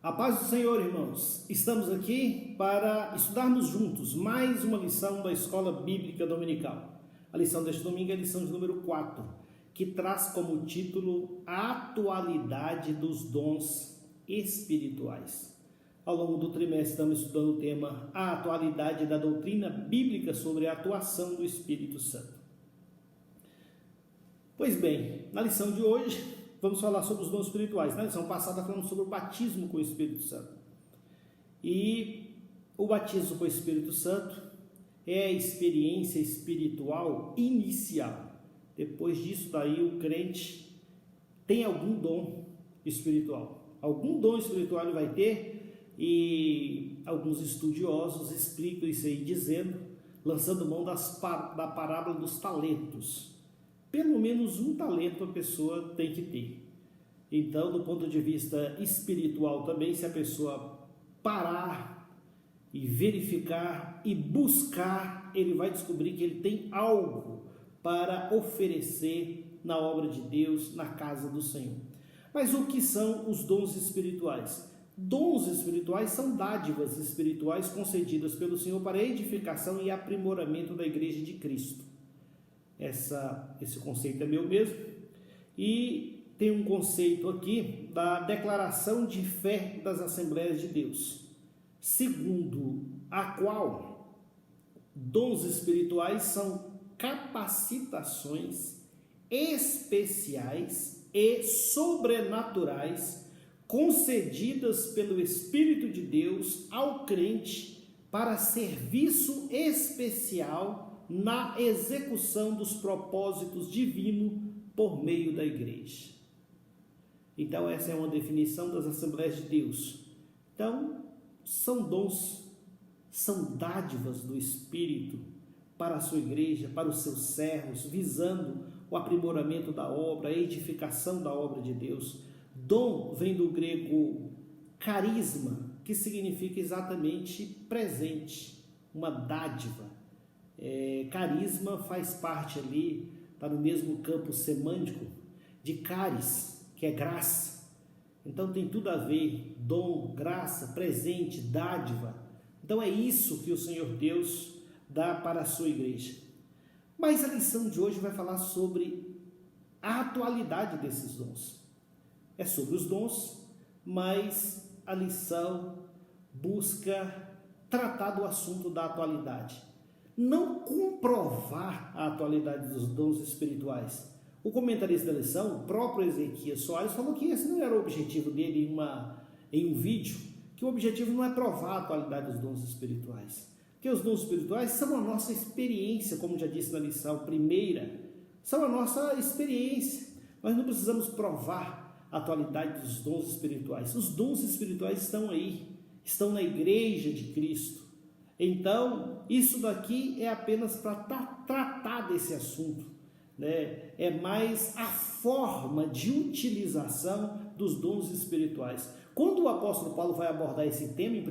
A paz do Senhor, irmãos. Estamos aqui para estudarmos juntos mais uma lição da Escola Bíblica Dominical. A lição deste domingo é a lição de número 4, que traz como título a atualidade dos dons espirituais. Ao longo do trimestre estamos estudando o tema a atualidade da doutrina bíblica sobre a atuação do Espírito Santo. Pois bem, na lição de hoje vamos falar sobre os dons espirituais. Na lição passada falamos sobre o batismo com o Espírito Santo. E o batismo com o Espírito Santo é a experiência espiritual inicial. Depois disso daí o crente tem algum dom espiritual. Algum dom espiritual ele vai ter, e alguns estudiosos explicam isso aí dizendo, lançando mão da parábola dos talentos. Pelo menos um talento a pessoa tem que ter. Então, do ponto de vista espiritual também, se a pessoa parar e verificar e buscar, ele vai descobrir que ele tem algo para oferecer na obra de Deus, na casa do Senhor. Mas o que são os dons espirituais? Dons espirituais são dádivas espirituais concedidas pelo Senhor para a edificação e aprimoramento da Igreja de Cristo. Esse conceito é meu mesmo, e tem um conceito aqui da declaração de fé das Assembleias de Deus, segundo a qual dons espirituais são capacitações especiais e sobrenaturais concedidas pelo Espírito de Deus ao crente para serviço especial na execução dos propósitos divinos por meio da igreja. Então essa é uma definição das Assembleias de Deus. Então são dons, são dádivas do Espírito para a sua igreja, para os seus servos, visando o aprimoramento da obra, a edificação da obra de Deus. Dom vem do grego carisma, que significa exatamente presente, uma dádiva. Carisma faz parte ali, está no mesmo campo semântico de caris, que é graça. Então tem tudo a ver, dom, graça, presente, dádiva. Então é isso que o Senhor Deus dá para a sua igreja. Mas a lição de hoje vai falar sobre a atualidade desses dons. É sobre os dons, mas a lição busca tratar do assunto da atualidade. Não comprovar a atualidade dos dons espirituais. O comentarista da lição, o próprio Ezequias Soares, falou que esse não era o objetivo dele em um vídeo, que o objetivo não é provar a atualidade dos dons espirituais. Porque os dons espirituais são a nossa experiência, como já disse na lição primeira, são a nossa experiência. Nós não precisamos provar a atualidade dos dons espirituais. Os dons espirituais estão aí, estão na igreja de Cristo. Então, isso daqui é apenas para tratar desse assunto, né? É mais a forma de utilização dos dons espirituais. Quando o apóstolo Paulo vai abordar esse tema em 1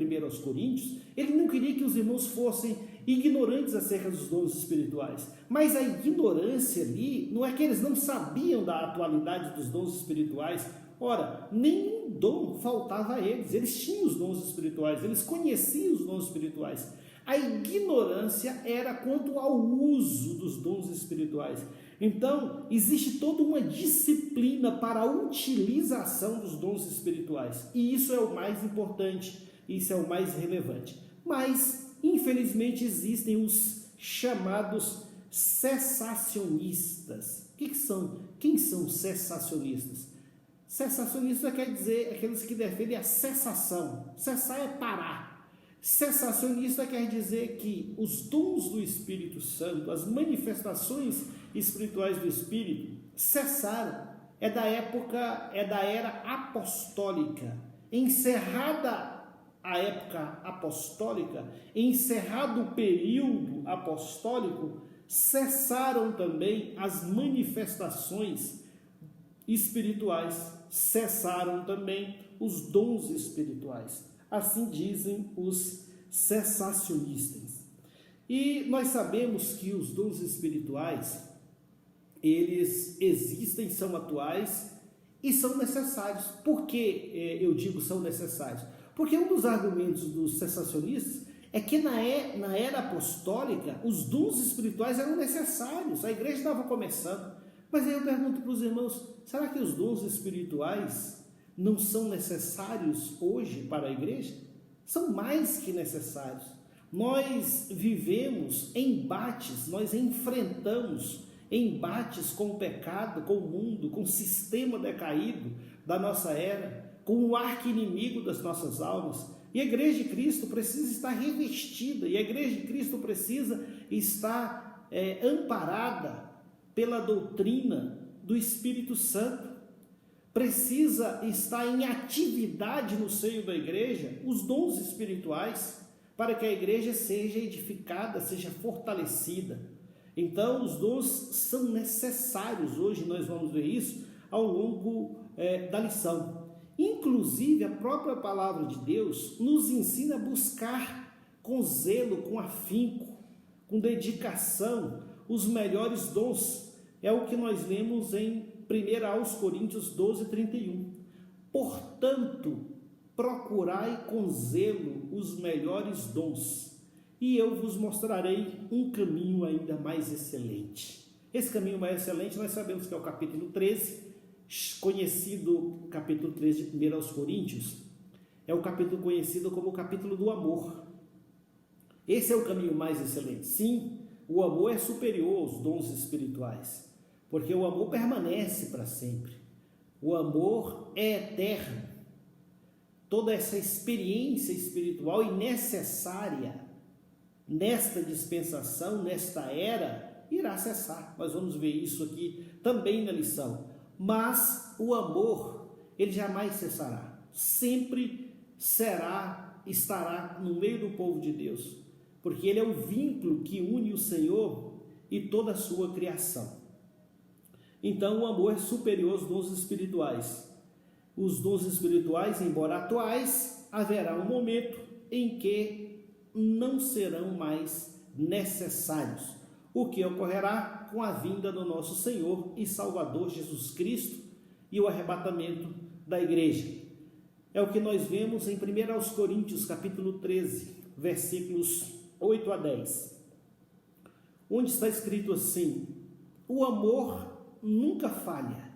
Coríntios, ele não queria que os irmãos fossem ignorantes acerca dos dons espirituais, mas a ignorância ali não é que eles não sabiam da atualidade dos dons espirituais. Ora, nenhum dom faltava a eles, eles tinham os dons espirituais, eles conheciam os dons espirituais. A ignorância era quanto ao uso dos dons espirituais. Então, existe toda uma disciplina para a utilização dos dons espirituais, e isso é o mais importante, isso é o mais relevante. Mas, infelizmente, existem os chamados cessacionistas. Quem são cessacionistas? Cessacionista quer dizer aqueles que defendem a cessação. Cessar é parar. Cessacionista quer dizer que os dons do Espírito Santo, as manifestações espirituais do Espírito, cessaram. É da era apostólica. Encerrada a época apostólica, encerrado o período apostólico, cessaram também as manifestações espirituais, cessaram também os dons espirituais. Assim dizem os cessacionistas. E nós sabemos que os dons espirituais, eles existem, são atuais e são necessários. Por que eu digo são necessários? Porque um dos argumentos dos cessacionistas é que na era apostólica os dons espirituais eram necessários, a igreja estava começando. Mas aí eu pergunto para os irmãos, será que os dons espirituais não são necessários hoje para a igreja? São mais que necessários. Nós vivemos embates, nós enfrentamos embates com o pecado, com o mundo, com o sistema decaído da nossa era, com o arqui-inimigo das nossas almas. E a igreja de Cristo precisa estar revestida, e a igreja de Cristo precisa estar amparada pela doutrina do Espírito Santo. Precisa estar em atividade no seio da igreja os dons espirituais, para que a igreja seja edificada, seja fortalecida. Então, os dons são necessários. Hoje nós vamos ver isso ao longo da lição. Inclusive, a própria palavra de Deus nos ensina a buscar com zelo, com afinco, com dedicação, os melhores dons. É o que nós lemos em 1 Coríntios 12, 31. Portanto, procurai com zelo os melhores dons, e eu vos mostrarei um caminho ainda mais excelente. Esse caminho mais excelente nós sabemos que é o capítulo 13, conhecido capítulo 13 de 1 Coríntios, é o capítulo conhecido como o capítulo do amor. Esse é o caminho mais excelente. Sim, o amor é superior aos dons espirituais, porque o amor permanece para sempre. O amor é eterno. Toda essa experiência espiritual e necessária nesta dispensação, nesta era, irá cessar. Nós vamos ver isso aqui também na lição. Mas o amor, ele jamais cessará. Sempre estará no meio do povo de Deus, porque ele é o vínculo que une o Senhor e toda a sua criação. Então, o amor é superior aos dons espirituais. Os dons espirituais, embora atuais, haverá um momento em que não serão mais necessários, o que ocorrerá com a vinda do nosso Senhor e Salvador Jesus Cristo e o arrebatamento da igreja. É o que nós vemos em 1 Coríntios capítulo 13, versículos 8 a 10, onde está escrito assim: o amor nunca falha,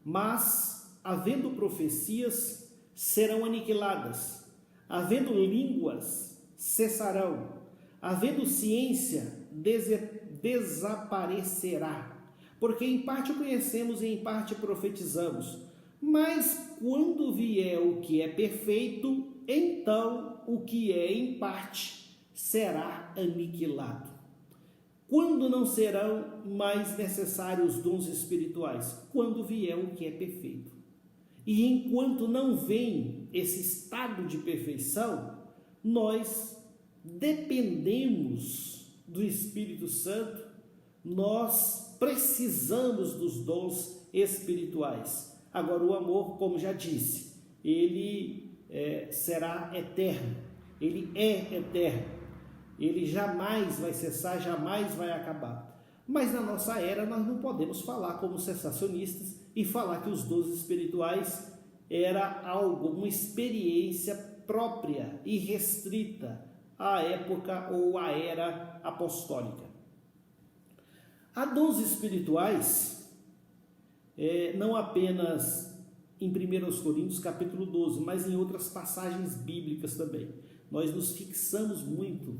mas havendo profecias, serão aniquiladas, havendo línguas, cessarão, havendo ciência, desaparecerá, porque em parte conhecemos e em parte profetizamos, mas quando vier o que é perfeito, então o que é em parte será aniquilado. Quando não serão mais necessários os dons espirituais? Quando vier o que é perfeito. E enquanto não vem esse estado de perfeição, nós dependemos do Espírito Santo, nós precisamos dos dons espirituais. Agora, o amor, como já disse, ele será eterno, ele é eterno, ele jamais vai cessar, jamais vai acabar. Mas na nossa era nós não podemos falar como cessacionistas e falar que os dons espirituais era algo, uma experiência própria e restrita à época ou à era apostólica. Há dons espirituais, não apenas em 1 Coríntios capítulo 12, mas em outras passagens bíblicas também. Nós nos fixamos muito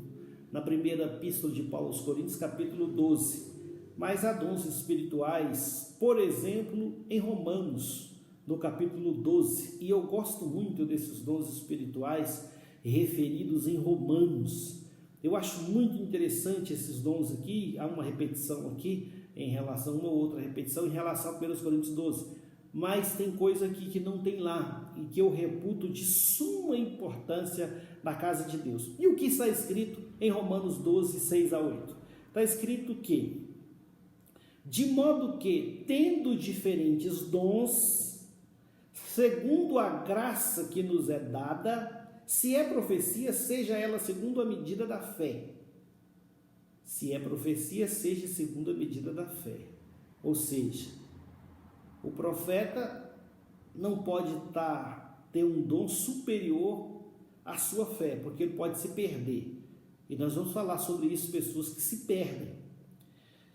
na primeira epístola de Paulo aos Coríntios capítulo 12, mas há dons espirituais, por exemplo, em Romanos, no capítulo 12, e eu gosto muito desses dons espirituais referidos em Romanos. Eu acho muito interessante esses dons aqui. Há uma repetição aqui em relação, uma outra repetição em relação a 1 Coríntios 12, mas tem coisa aqui que não tem lá e que eu reputo de suma importância na casa de Deus. E o que está escrito em Romanos 12, 6 a 8? Está escrito que, de modo que, tendo diferentes dons, segundo a graça que nos é dada, se é profecia, seja ela segundo a medida da fé. Se é profecia, seja segundo a medida da fé. Ou seja, o profeta não pode ter um dom superior à sua fé, porque ele pode se perder. E nós vamos falar sobre isso, pessoas que se perdem.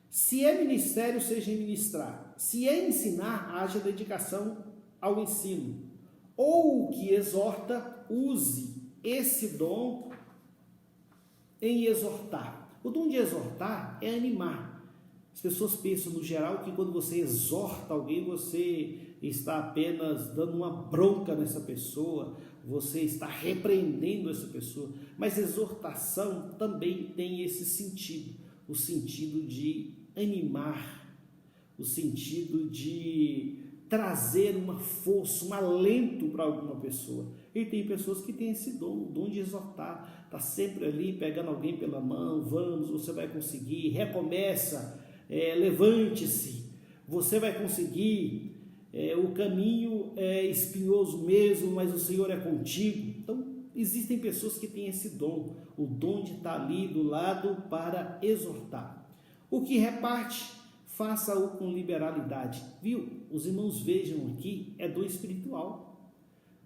Se é ministério, seja em ministrar. Se é ensinar, haja dedicação ao ensino. Ou o que exorta, use esse dom em exortar. O dom de exortar é animar. As pessoas pensam no geral que quando você exorta alguém, você está apenas dando uma bronca nessa pessoa, você está repreendendo essa pessoa. Mas exortação também tem esse sentido, o sentido de animar, o sentido de trazer uma força, um alento para alguma pessoa. E tem pessoas que têm esse dom, o dom de exortar, está sempre ali pegando alguém pela mão, vamos, você vai conseguir, recomeça, levante-se, você vai conseguir, o caminho é espinhoso mesmo, mas o Senhor é contigo. Então, existem pessoas que têm esse dom, o dom de estar ali do lado para exortar. O que reparte, faça-o com liberalidade. Viu? Os irmãos vejam aqui, é dom espiritual.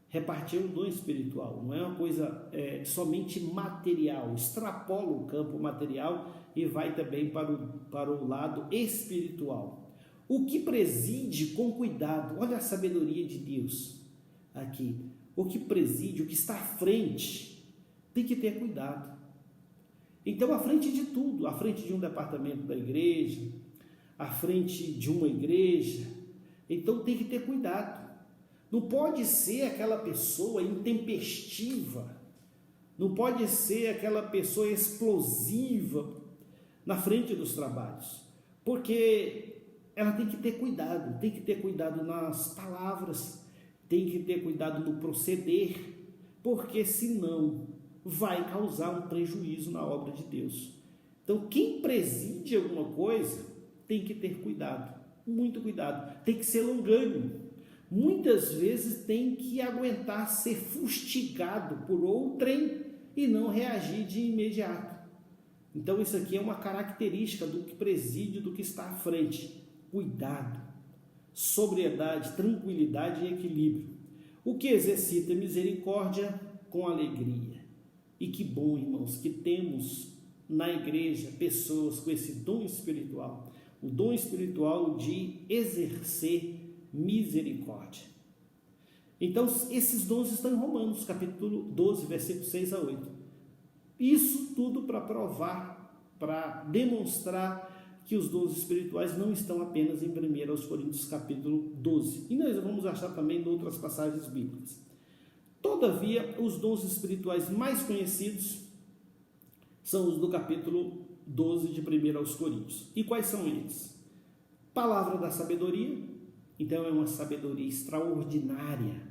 Repartir é um dom espiritual, não é uma coisa somente material. Extrapola o campo material e vai também para o lado espiritual. O que preside com cuidado, olha a sabedoria de Deus aqui. O que preside, o que está à frente, tem que ter cuidado. Então, à frente de tudo, à frente de um departamento da igreja, à frente de uma igreja, então tem que ter cuidado. Não pode ser aquela pessoa intempestiva, não pode ser aquela pessoa explosiva na frente dos trabalhos, porque ela tem que ter cuidado nas palavras, tem que ter cuidado no proceder, porque senão vai causar um prejuízo na obra de Deus. Então, quem preside alguma coisa tem que ter cuidado, muito cuidado, tem que ser longânimo. Muitas vezes tem que aguentar ser fustigado por outrem e não reagir de imediato. Então, isso aqui é uma característica do que preside, do que está à frente. Cuidado, sobriedade, tranquilidade e equilíbrio. O que exercita misericórdia com alegria. E que bom, irmãos, que temos na igreja pessoas com esse dom espiritual, o dom espiritual de exercer misericórdia. Então, esses dons estão em Romanos, capítulo 12, versículos 6 a 8. Isso tudo para provar, para demonstrar que os dons espirituais não estão apenas em 1 Coríntios, capítulo 12. E nós vamos achar também em outras passagens bíblicas. Todavia, os dons espirituais mais conhecidos são os do capítulo 12 de 1 Coríntios. E quais são eles? Palavra da sabedoria. Então, é uma sabedoria extraordinária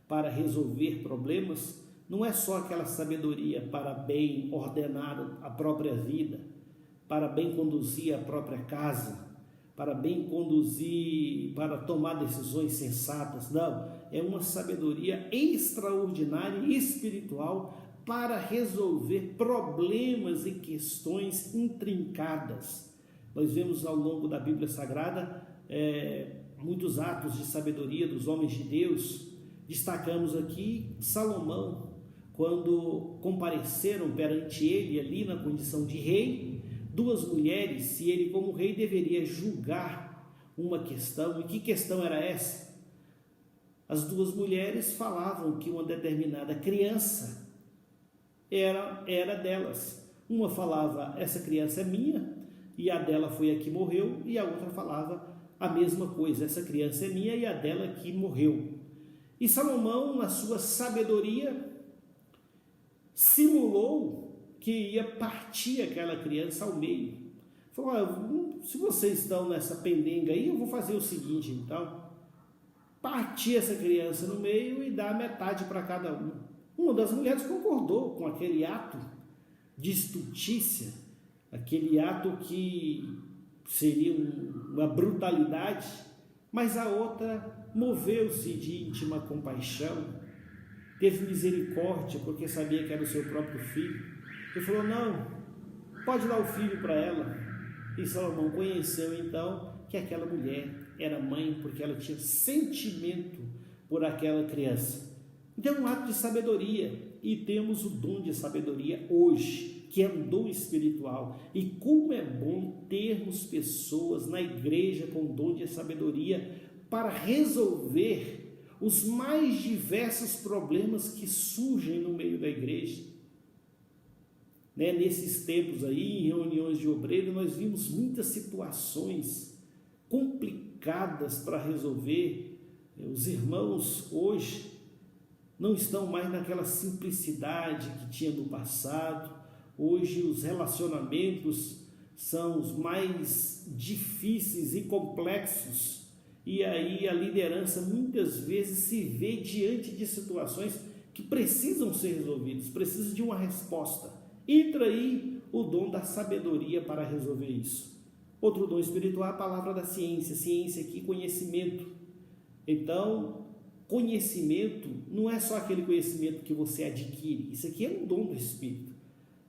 para resolver problemas. Não é só aquela sabedoria para bem ordenar a própria vida, para bem conduzir a própria casa, para bem conduzir, para tomar decisões sensatas. Não, é uma sabedoria extraordinária e espiritual para resolver problemas e questões intrincadas. Nós vemos ao longo da Bíblia Sagrada muitos atos de sabedoria dos homens de Deus. Destacamos aqui Salomão, quando compareceram perante ele ali na condição de rei, duas mulheres, se ele como rei deveria julgar uma questão. E que questão era essa? As duas mulheres falavam que uma determinada criança era delas. Uma falava, essa criança é minha, e a dela foi a que morreu, e a outra falava a mesma coisa, essa criança é minha e a dela que morreu. E Salomão, na sua sabedoria, simulou que ia partir aquela criança ao meio. Falou, se vocês estão nessa pendenga aí, eu vou fazer o seguinte, então, partir essa criança no meio e dar metade para cada um. Uma das mulheres concordou com aquele ato de estultícia, aquele ato que seria uma brutalidade, mas a outra moveu-se de íntima compaixão, teve misericórdia, porque sabia que era o seu próprio filho, e falou, não, pode dar o filho para ela. E Salomão conheceu então que aquela mulher era mãe, porque ela tinha sentimento por aquela criança. Então, um ato de sabedoria, e temos o dom de sabedoria hoje, que é um dom espiritual. E como é bom termos pessoas na igreja com dom de sabedoria para resolver os mais diversos problemas que surgem no meio da igreja. Nesses tempos aí, em reuniões de obreiro, nós vimos muitas situações complicadas para resolver. Os irmãos hoje não estão mais naquela simplicidade que tinha no passado. Hoje os relacionamentos são os mais difíceis e complexos, e aí a liderança muitas vezes se vê diante de situações que precisam ser resolvidas, precisa de uma resposta. Entra aí o dom da sabedoria para resolver isso. Outro dom espiritual é a palavra da ciência. Ciência aqui, conhecimento. Então, conhecimento não é só aquele conhecimento que você adquire. Isso aqui é um dom do Espírito.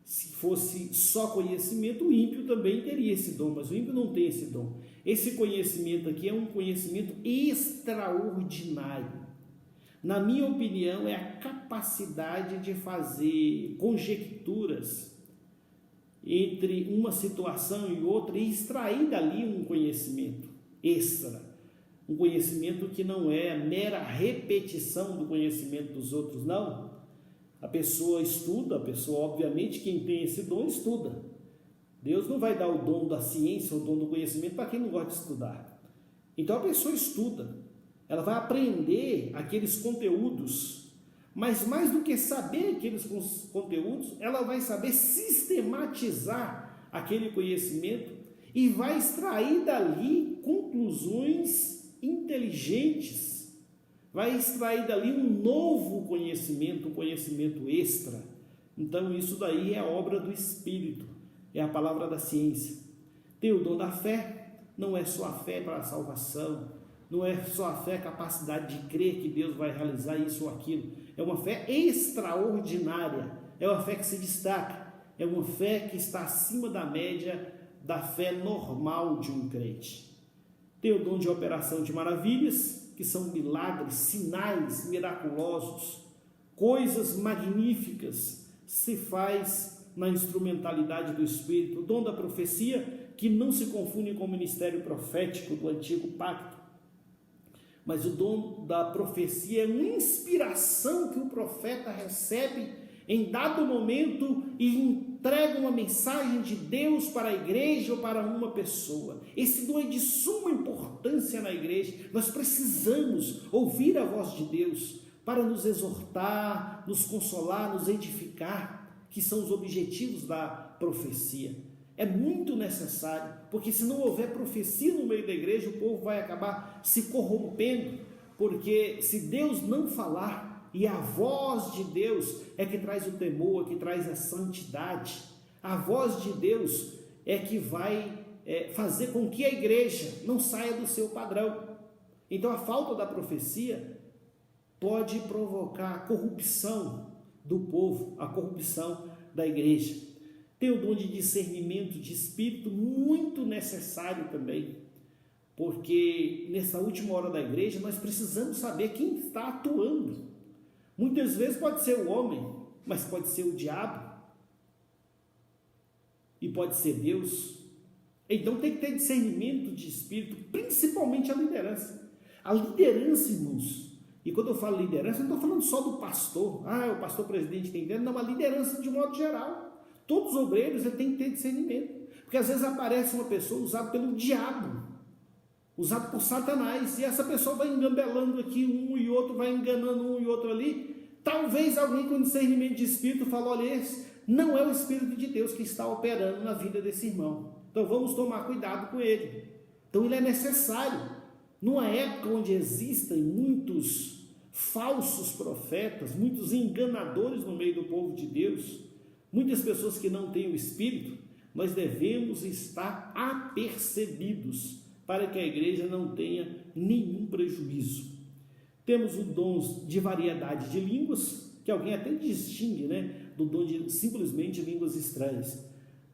Se fosse só conhecimento, o ímpio também teria esse dom, mas o ímpio não tem esse dom. Esse conhecimento aqui é um conhecimento extraordinário. Na minha opinião, é a capacidade de fazer conjecturas entre uma situação e outra e extrair dali um conhecimento extra. Um conhecimento que não é mera repetição do conhecimento dos outros, não. A pessoa estuda, obviamente, quem tem esse dom estuda. Deus não vai dar o dom da ciência, o dom do conhecimento para quem não gosta de estudar. Então a pessoa estuda. Ela vai aprender aqueles conteúdos, mas mais do que saber aqueles conteúdos, ela vai saber sistematizar aquele conhecimento e vai extrair dali conclusões inteligentes, vai extrair dali um novo conhecimento, um conhecimento extra. Então isso daí é obra do Espírito, é a palavra da ciência. Tem o dom da fé, não é só a fé para a salvação, não é só a fé, a capacidade de crer que Deus vai realizar isso ou aquilo. É uma fé extraordinária, é uma fé que se destaca, é uma fé que está acima da média da fé normal de um crente. Tem o dom de operação de maravilhas, que são milagres, sinais miraculosos, coisas magníficas se faz na instrumentalidade do Espírito. O dom da profecia, que não se confunde com o ministério profético do antigo pacto, mas o dom da profecia é uma inspiração que o profeta recebe em dado momento e entrega uma mensagem de Deus para a igreja ou para uma pessoa. Esse dom é de suma importância na igreja. Nós precisamos ouvir a voz de Deus para nos exortar, nos consolar, nos edificar, que são os objetivos da profecia. É muito necessário, porque se não houver profecia no meio da igreja, o povo vai acabar se corrompendo, porque se Deus não falar, e a voz de Deus é que traz o temor, que traz a santidade, a voz de Deus é que vai fazer com que a igreja não saia do seu padrão. Então a falta da profecia pode provocar a corrupção do povo, a corrupção da igreja. Tem o dom de discernimento de espírito, muito necessário também, porque nessa última hora da igreja nós precisamos saber quem está atuando. Muitas vezes pode ser o homem, mas pode ser o diabo, e pode ser Deus. Então tem que ter discernimento de espírito, principalmente a liderança. A liderança, irmãos, e quando eu falo liderança, eu não estou falando só do pastor, o pastor presidente tem liderança, não, a liderança de modo geral. Todos os obreiros têm que ter discernimento, porque às vezes aparece uma pessoa usada pelo diabo, usada por Satanás, e essa pessoa vai engambelando aqui um e outro, vai enganando um e outro ali. Talvez alguém com discernimento de espírito fale: olha, esse não é o Espírito de Deus que está operando na vida desse irmão, então vamos tomar cuidado com ele. Então ele é necessário, numa época onde existem muitos falsos profetas, muitos enganadores no meio do povo de Deus, muitas pessoas que não têm o Espírito, nós devemos estar apercebidos para que a igreja não tenha nenhum prejuízo. Temos o dom de variedade de línguas, que alguém até distingue, do dom de simplesmente línguas estranhas.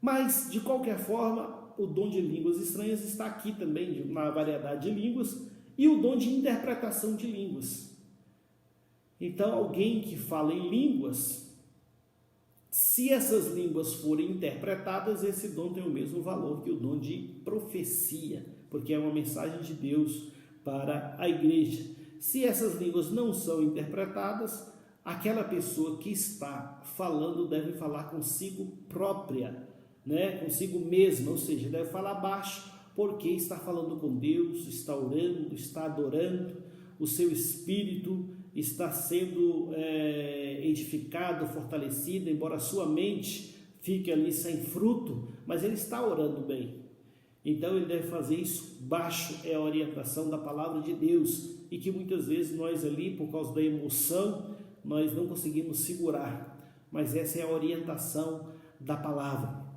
Mas, de qualquer forma, o dom de línguas estranhas está aqui também, uma variedade de línguas, e o dom de interpretação de línguas. Então, alguém que fala em línguas, se essas línguas forem interpretadas, esse dom tem o mesmo valor que o dom de profecia, porque é uma mensagem de Deus para a igreja. Se essas línguas não são interpretadas, aquela pessoa que está falando deve falar consigo própria, consigo mesma, ou seja, deve falar baixo, porque está falando com Deus, está orando, está adorando, o seu espírito está sendo edificado, fortalecido, embora a sua mente fique ali sem fruto, mas ele está orando bem. Então ele deve fazer isso baixo, é a orientação da palavra de Deus, e que muitas vezes nós ali, por causa da emoção, nós não conseguimos segurar, mas essa é a orientação da palavra.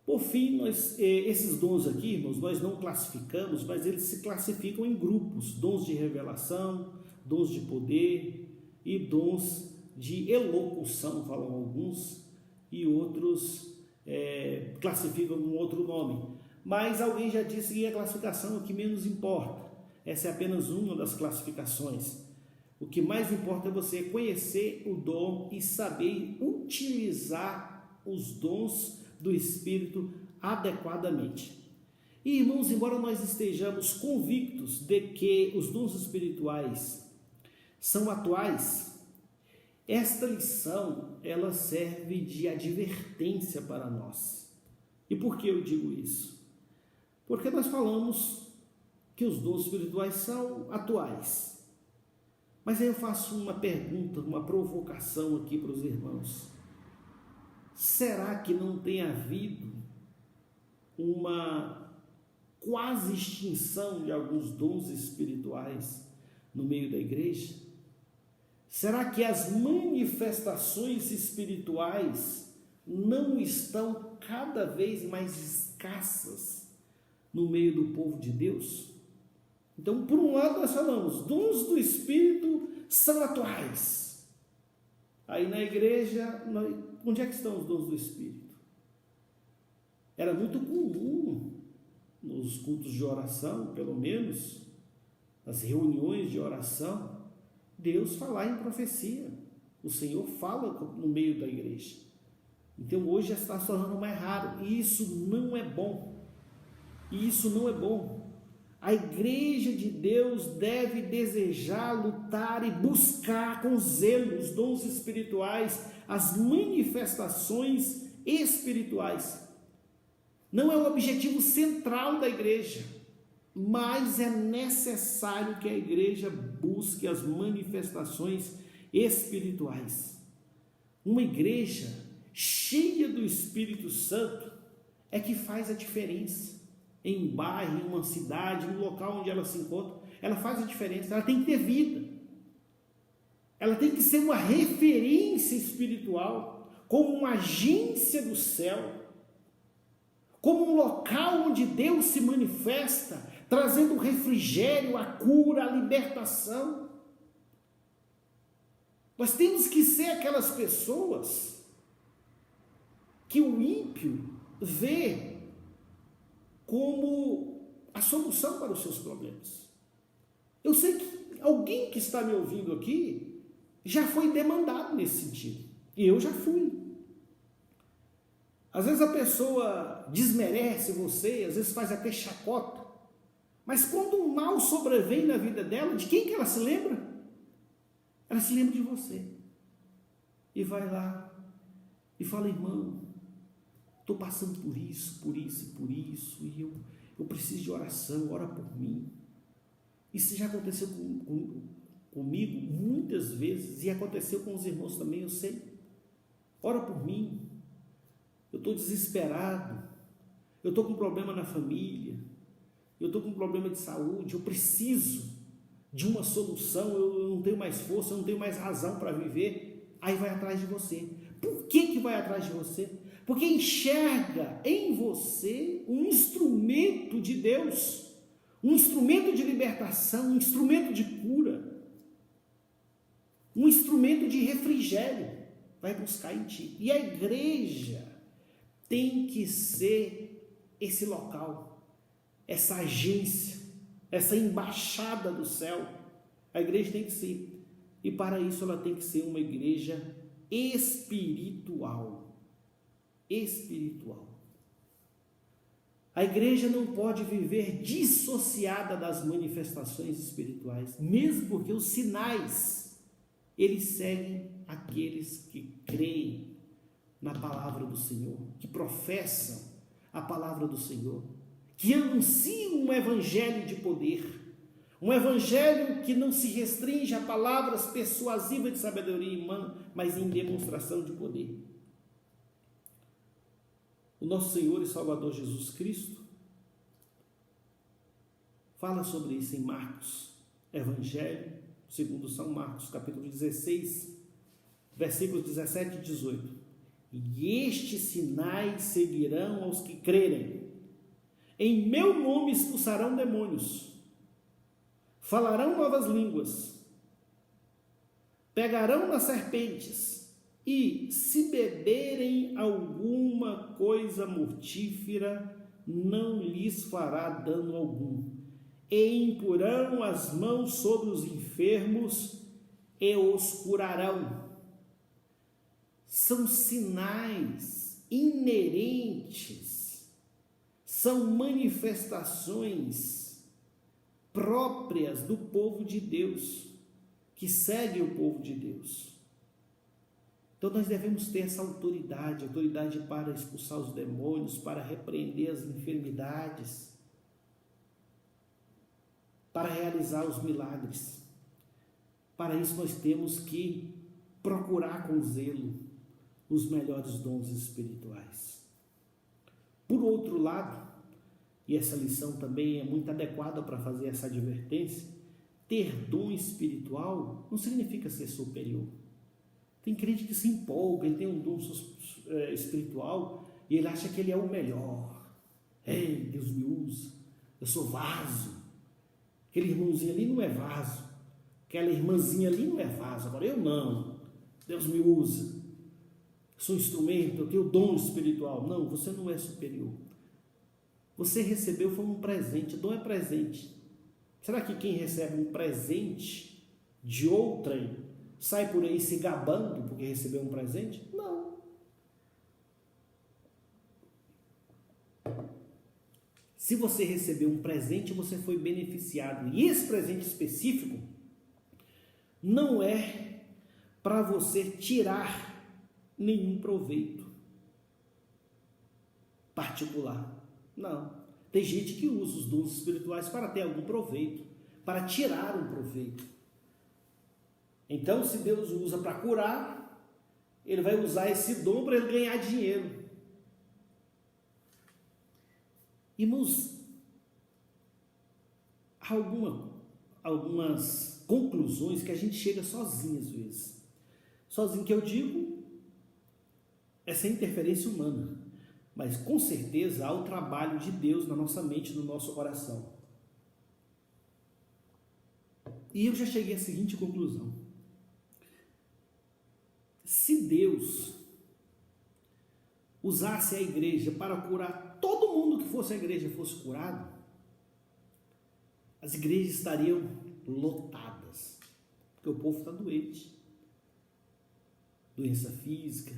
Por fim, esses dons aqui, irmãos, nós não classificamos, mas eles se classificam em grupos: dons de revelação, dons de poder e dons de elocução, falam alguns, e outros classificam com outro nome. Mas alguém já disse que a classificação é o que menos importa. Essa é apenas uma das classificações. O que mais importa é você conhecer o dom e saber utilizar os dons do Espírito adequadamente. E, irmãos, embora nós estejamos convictos de que os dons espirituais são atuais, esta lição, ela serve de advertência para nós. E por que eu digo isso? Porque nós falamos que os dons espirituais são atuais. Mas aí eu faço uma pergunta, uma provocação aqui para os irmãos. Será que não tem havido uma quase extinção de alguns dons espirituais no meio da igreja? Será que as manifestações espirituais não estão cada vez mais escassas no meio do povo de Deus? Então, por um lado, nós falamos, dons do Espírito são atuais. Aí na igreja, onde é que estão os dons do Espírito? Era muito comum nos cultos de oração, pelo menos, nas reuniões de oração, Deus falar em profecia. O Senhor fala no meio da igreja. Então hoje já está se tornando mais raro, e isso não é bom. Isso não é bom. A igreja de Deus deve desejar, lutar e buscar com zelo os dons espirituais, as manifestações espirituais. Não é o objetivo central da igreja, mas é necessário que a igreja busque as manifestações espirituais. Uma igreja cheia do Espírito Santo é que faz a diferença. Em um bairro, em uma cidade, no local onde ela se encontra, ela faz a diferença. Ela tem que ter vida, ela tem que ser uma referência espiritual, como uma agência do céu, como um local onde Deus se manifesta, trazendo o refrigério, a cura, a libertação. Nós temos que ser aquelas pessoas que o ímpio vê como a solução para os seus problemas. Eu sei que alguém que está me ouvindo aqui já foi demandado nesse sentido, e eu já fui. Às vezes a pessoa desmerece você, às vezes faz até chacota, mas quando um mal sobrevém na vida dela, de quem que ela se lembra? Ela se lembra de você, e vai lá e fala: irmão, estou passando por isso, e eu preciso de oração, ora por mim. Isso já aconteceu comigo muitas vezes, e aconteceu com os irmãos também, eu sei. Ora por mim, eu estou desesperado, eu estou com um problema na família, eu estou com um problema de saúde, eu preciso de uma solução, eu não tenho mais força, eu não tenho mais razão para viver. Aí vai atrás de você. Por que vai atrás de você? Porque enxerga em você um instrumento de Deus, um instrumento de libertação, um instrumento de cura, um instrumento de refrigério. Vai buscar em ti. E a igreja tem que ser esse local, essa agência, essa embaixada do céu, A igreja tem que ser. E para isso ela tem que ser uma igreja espiritual. Espiritual. A igreja não pode viver dissociada das manifestações espirituais, mesmo porque os sinais, eles seguem aqueles que creem na palavra do Senhor, que professam a palavra do Senhor, que anunciam um evangelho de poder, um evangelho que não se restringe a palavras persuasivas de sabedoria humana, mas em demonstração de poder. O nosso Senhor e Salvador Jesus Cristo fala sobre isso em Marcos, Evangelho, segundo São Marcos, capítulo 16, versículos 17 e 18. E estes sinais seguirão aos que crerem. Em meu nome expulsarão demônios, falarão novas línguas, pegarão nas serpentes, e se beberem alguma coisa mortífera, não lhes fará dano algum. E imporão as mãos sobre os enfermos e os curarão. São sinais inerentes, são manifestações próprias do povo de Deus, que segue o povo de Deus. Então nós devemos ter essa autoridade para expulsar os demônios, para repreender as enfermidades, para realizar os milagres. Para isso nós temos que procurar com zelo os melhores dons espirituais. Por outro lado, e essa lição também é muito adequada para fazer essa advertência, ter dom espiritual não significa ser superior. Tem crente que se empolga, ele tem um dom espiritual e ele acha que ele é o melhor. Ei, Deus me usa, eu sou vaso. Aquele irmãozinho ali não é vaso, aquela irmãzinha ali não é vaso, agora eu não. Deus me usa, sou instrumento, eu tenho dom espiritual. Não, você não é superior. Você recebeu foi um presente, dom é presente. Será que quem recebe um presente de outrem sai por aí se gabando porque recebeu um presente? Não. Se você recebeu um presente, você foi beneficiado. E esse presente específico não é para você tirar nenhum proveito particular. Não. Tem gente que usa os dons espirituais para ter algum proveito, para tirar um proveito. Então, se Deus usa para curar, ele vai usar esse dom para ele ganhar dinheiro. Irmãos, algumas conclusões que a gente chega sozinho às vezes. Sozinho que eu digo é sem interferência humana, mas com certeza há o trabalho de Deus na nossa mente, no nosso coração. E eu já cheguei à seguinte conclusão: se Deus usasse a igreja para curar todo mundo que fosse a igreja fosse curado, as igrejas estariam lotadas, porque o povo está doente, doença física,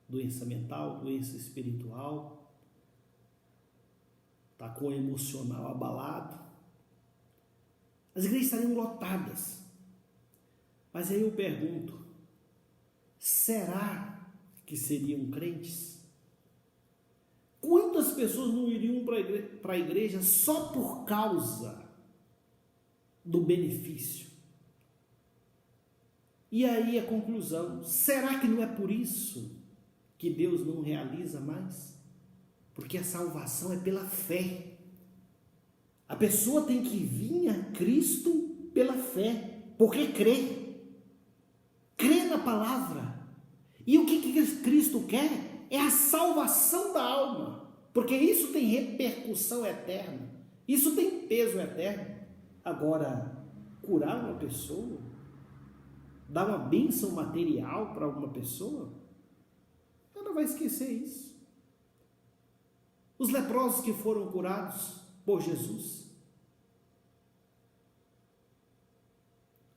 doença mental, doença espiritual, está com o emocional abalado, as igrejas estariam lotadas. Mas aí eu pergunto, será que seriam crentes? Quantas pessoas não iriam para a igreja só por causa do benefício? E aí a conclusão, será que não é por isso que Deus não realiza mais? Porque a salvação é pela fé. A pessoa tem que vir a Cristo pela fé, porque crê na palavra. E o que Cristo quer? É a salvação da alma, porque isso tem repercussão eterna, isso tem peso eterno. Agora, curar uma pessoa, dar uma bênção material para alguma pessoa, ela vai esquecer isso. Os leprosos que foram curados por Jesus,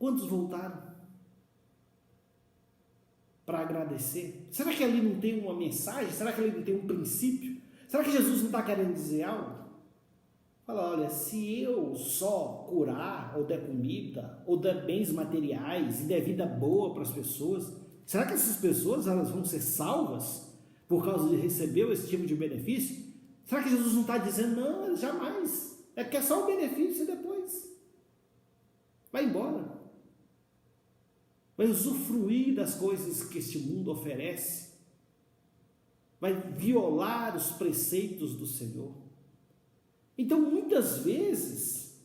Quantos voltaram para agradecer? Será que ali não tem uma mensagem? Será que ali não tem um princípio? Será que Jesus não está querendo dizer algo? Fala, olha, se eu só curar, ou der comida, ou der bens materiais, e der vida boa para as pessoas, será que essas pessoas elas vão ser salvas por causa de receber esse tipo de benefício? Será que Jesus não está dizendo, não, jamais, é que é só o benefício e depois vai embora? Vai usufruir das coisas que este mundo oferece, vai violar os preceitos do Senhor. Então, muitas vezes,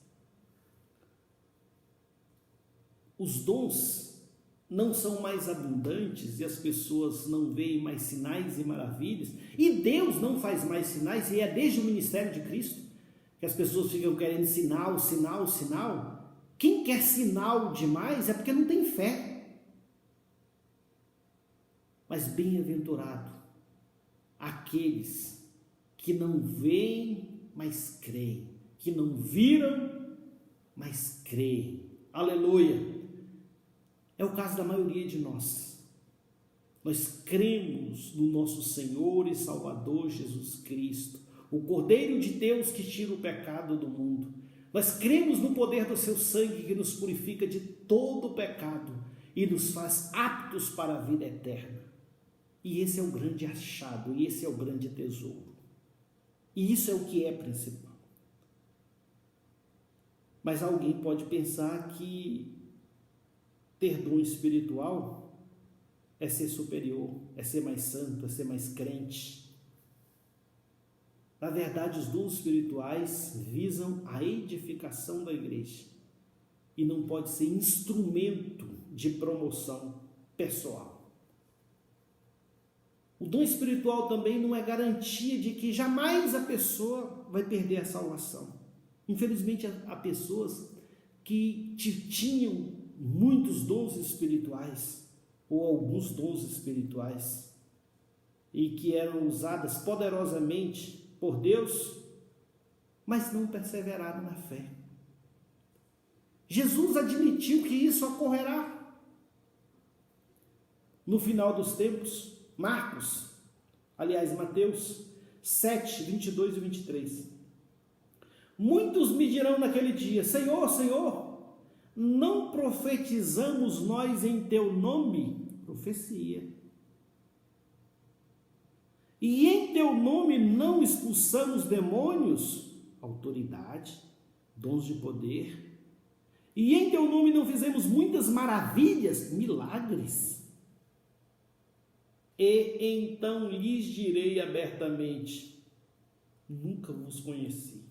os dons não são mais abundantes e as pessoas não veem mais sinais e maravilhas, e Deus não faz mais sinais, e é desde o ministério de Cristo que as pessoas ficam querendo sinal, sinal, sinal. Quem quer sinal demais é porque não tem fé. Mas bem-aventurado aqueles que não veem, mas creem, que não viram, mas creem. Aleluia! É o caso da maioria de nós. Nós cremos no nosso Senhor e Salvador Jesus Cristo, o Cordeiro de Deus que tira o pecado do mundo. Nós cremos no poder do seu sangue que nos purifica de todo o pecado e nos faz aptos para a vida eterna. E esse é o grande achado, e esse é o grande tesouro. E isso é o que é principal. Mas alguém pode pensar que ter dom espiritual é ser superior, é ser mais santo, é ser mais crente. Na verdade, os dons espirituais visam a edificação da igreja e não pode ser instrumento de promoção pessoal. O dom espiritual também não é garantia de que jamais a pessoa vai perder a salvação. Infelizmente, há pessoas que tinham muitos dons espirituais, ou alguns dons espirituais, e que eram usadas poderosamente por Deus, mas não perseveraram na fé. Jesus admitiu que isso ocorrerá no final dos tempos. Mateus 7, 22 e 23. Muitos me dirão naquele dia, Senhor, Senhor, não profetizamos nós em teu nome? Profecia. E em teu nome não expulsamos demônios? Autoridade, dons de poder. E em teu nome não fizemos muitas maravilhas? Milagres. E então lhes direi abertamente, nunca vos conheci.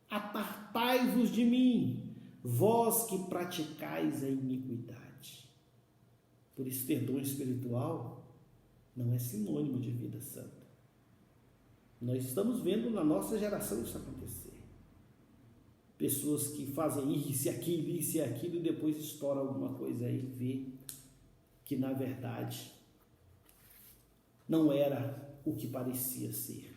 Apartai-vos de mim, vós que praticais a iniquidade. Por isso, ter dom espiritual não é sinônimo de vida santa. Nós estamos vendo na nossa geração isso acontecer. Pessoas que fazem isso e aquilo, e depois estoura alguma coisa aí e vê que, na verdade, não era o que parecia ser.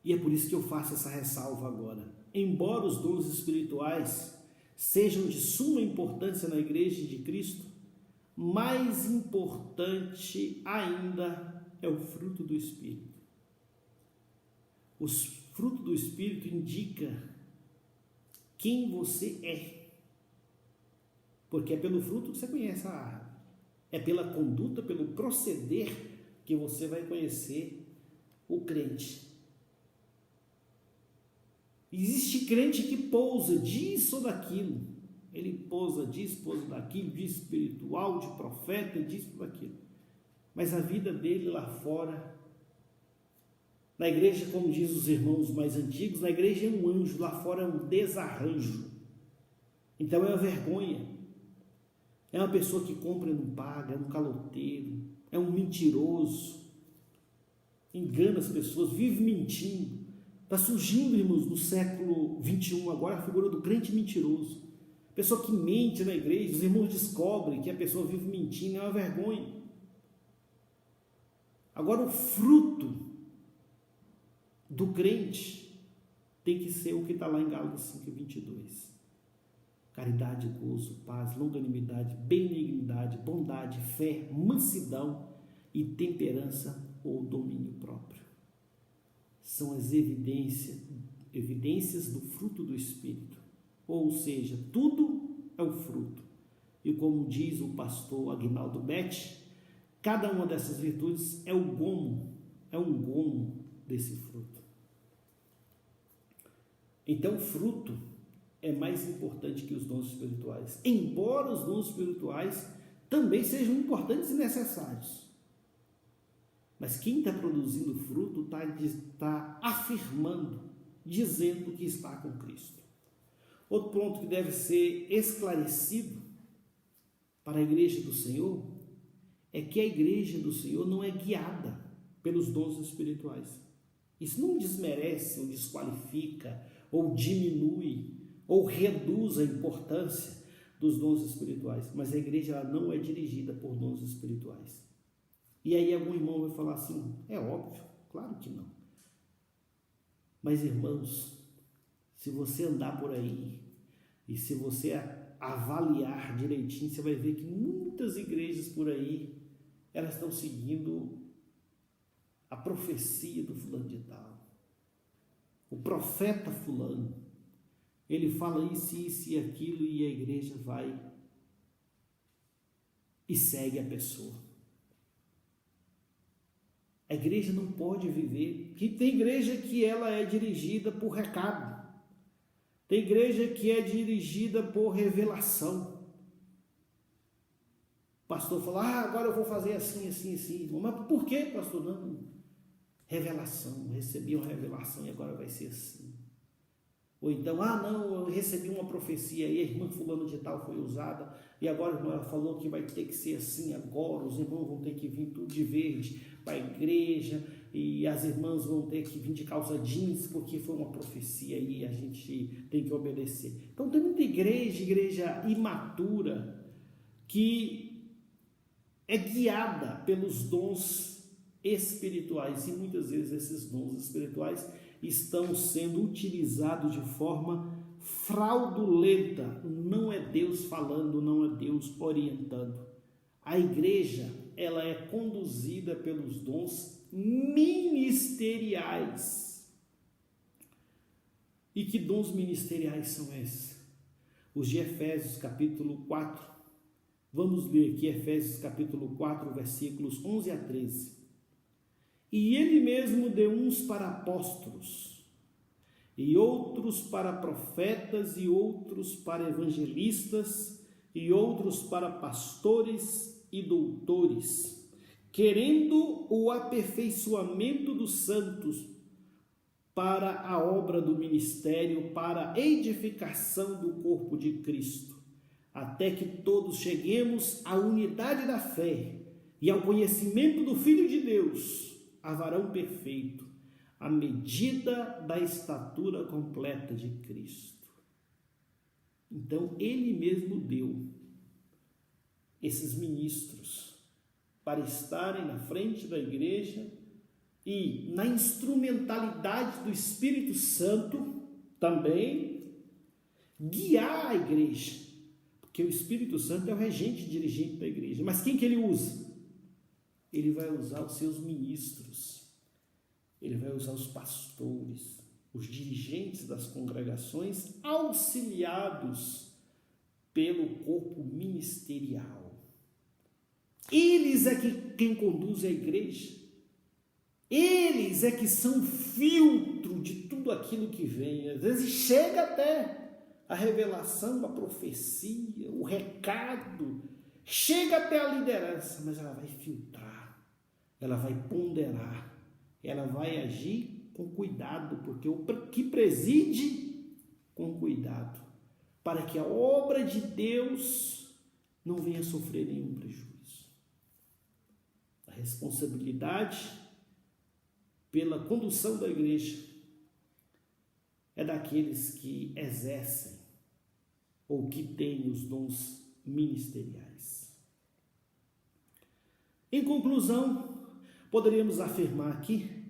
E é por isso que eu faço essa ressalva agora. Embora os dons espirituais sejam de suma importância na Igreja de Cristo, mais importante ainda é o fruto do Espírito. O fruto do Espírito indica quem você é, porque é pelo fruto que você conhece a árvore. É pela conduta, pelo proceder que você vai conhecer o crente. Existe crente que pousa disso ou daquilo. Ele pousa disso, pousa daquilo, de espiritual, de profeta, disso ou daquilo. Mas a vida dele lá fora, na igreja, como diz os irmãos mais antigos, na igreja é um anjo, lá fora é um desarranjo. Então é uma vergonha. É uma pessoa que compra e não paga, é um caloteiro, é um mentiroso, engana as pessoas, vive mentindo. Está surgindo, irmãos, no século 21, agora a figura do crente mentiroso. Pessoa que mente na igreja, os irmãos descobrem que a pessoa vive mentindo, é uma vergonha. Agora o fruto do crente tem que ser o que está lá em Gálatas 5:22. caridade, gozo, paz, longanimidade, benignidade, bondade, fé, mansidão e temperança ou domínio próprio. São as evidências do fruto do Espírito, ou seja, tudo é o fruto. E como diz o pastor Aguinaldo Betti, cada uma dessas virtudes é um gomo desse fruto. Então, o fruto é mais importante que os dons espirituais, embora os dons espirituais também sejam importantes e necessários. Mas quem está produzindo fruto está afirmando, dizendo que está com Cristo. Outro ponto que deve ser esclarecido para a igreja do Senhor é que a igreja do Senhor não é guiada pelos dons espirituais. Isso não desmerece ou desqualifica ou diminui ou reduz a importância dos dons espirituais, mas a igreja ela não é dirigida por dons espirituais. E aí algum irmão vai falar assim, é óbvio, claro que não. Mas irmãos, se você andar por aí e se você avaliar direitinho, você vai ver que muitas igrejas por aí, elas estão seguindo a profecia do fulano de tal. O profeta fulano, ele fala isso e aquilo e a igreja vai e segue a pessoa. A igreja não pode viver, que tem igreja que ela é dirigida por recado, tem igreja que é dirigida por revelação. O pastor fala, agora eu vou fazer assim, assim, assim. Mas por que, pastor? Não, revelação, recebi uma revelação e agora vai ser assim. Ou então, não, eu recebi uma profecia e a irmã fulano de tal foi usada e agora a irmã falou que vai ter que ser assim agora, os irmãos vão ter que vir tudo de verde para a igreja e as irmãs vão ter que vir de calça jeans porque foi uma profecia e a gente tem que obedecer. Então tem muita igreja imatura que é guiada pelos dons espirituais e muitas vezes esses dons espirituais estão sendo utilizados de forma fraudulenta. Não é Deus falando, não é Deus orientando. A igreja, ela é conduzida pelos dons ministeriais. E que dons ministeriais são esses? Os de Efésios capítulo 4. Vamos ler aqui Efésios capítulo 4, versículos 11 a 13. E ele mesmo deu uns para apóstolos, e outros para profetas, e outros para evangelistas, e outros para pastores e doutores, querendo o aperfeiçoamento dos santos para a obra do ministério, para a edificação do corpo de Cristo, até que todos cheguemos à unidade da fé e ao conhecimento do Filho de Deus, a varão perfeito, à medida da estatura completa de Cristo. Então, ele mesmo deu esses ministros para estarem na frente da igreja e na instrumentalidade do Espírito Santo também guiar a igreja, porque o Espírito Santo é o regente dirigente da igreja. Mas quem que ele usa? Ele vai usar os seus ministros, ele vai usar os pastores, os dirigentes das congregações, auxiliados pelo corpo ministerial. Eles é quem conduz a igreja, eles é que são filtro de tudo aquilo que vem. Às vezes chega até a revelação, a profecia, o recado, chega até a liderança, mas ela vai filtrar, ela vai ponderar, ela vai agir com cuidado, porque o que preside com cuidado, para que a obra de Deus não venha sofrer nenhum prejuízo. A responsabilidade pela condução da igreja é daqueles que exercem ou que têm os dons ministeriais. Em conclusão, poderíamos afirmar aqui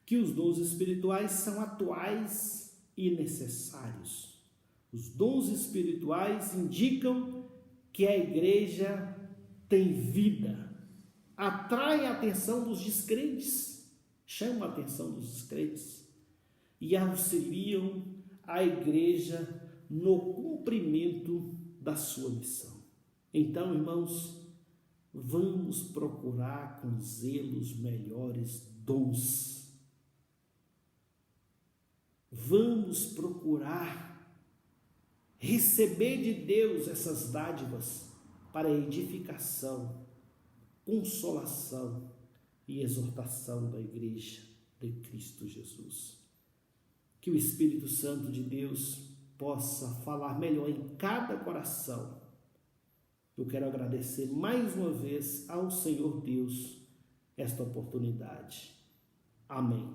que os dons espirituais são atuais e necessários. Os dons espirituais indicam que a igreja tem vida, atrai a atenção dos descrentes, chama a atenção dos descrentes e auxiliam a igreja no cumprimento da sua missão. Então, irmãos, vamos procurar com zelo os melhores dons. Vamos procurar receber de Deus essas dádivas para edificação, consolação e exortação da igreja de Cristo Jesus. Que o Espírito Santo de Deus possa falar melhor em cada coração. Eu quero agradecer mais uma vez ao Senhor Deus esta oportunidade. Amém.